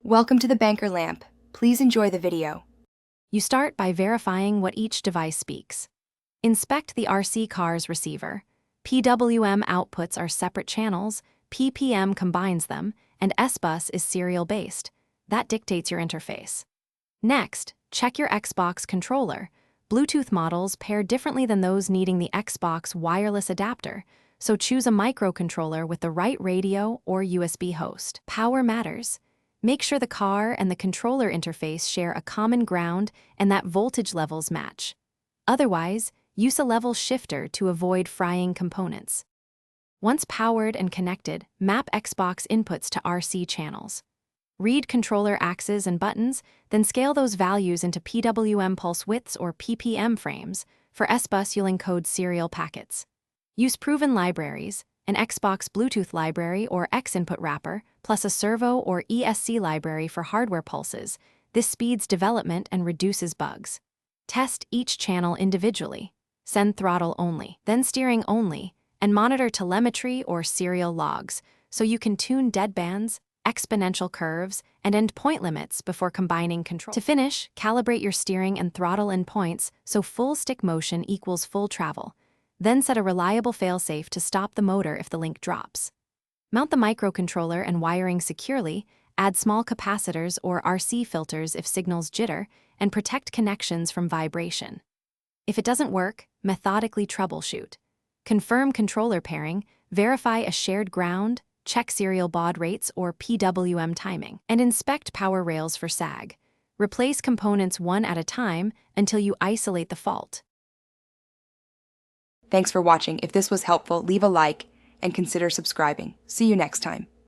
Welcome to the Banker Lamp. Please enjoy the video. You start by verifying what each device speaks. Inspect the RC car's receiver. PWM outputs are separate channels, PPM combines them, and S-Bus is serial-based. That dictates your interface. Next, check your Xbox controller. Bluetooth models pair differently than those needing the Xbox wireless adapter, so choose a microcontroller with the right radio or USB host. Power matters. Make sure the car and the controller interface share a common ground and that voltage levels match. Otherwise, use a level shifter to avoid frying components. Once powered and connected, map Xbox inputs to RC channels. Read controller axes and buttons, then scale those values into PWM pulse widths or PPM frames. For S-Bus, you'll encode serial packets. Use proven libraries, an Xbox Bluetooth library or X-input wrapper, plus a servo or ESC library for hardware pulses. This speeds development and reduces bugs. Test each channel individually. Send throttle only, then steering only, and monitor telemetry or serial logs, so you can tune deadbands, exponential curves, and end point limits before combining control. To finish, calibrate your steering and throttle endpoints so full stick motion equals full travel. Then set a reliable failsafe to stop the motor if the link drops. Mount the microcontroller and wiring securely, add small capacitors or RC filters if signals jitter, and protect connections from vibration. If it doesn't work, methodically troubleshoot. Confirm controller pairing, verify a shared ground, check serial baud rates or PWM timing, and inspect power rails for sag. Replace components one at a time until you isolate the fault. Thanks for watching. If this was helpful, leave a like and consider subscribing. See you next time.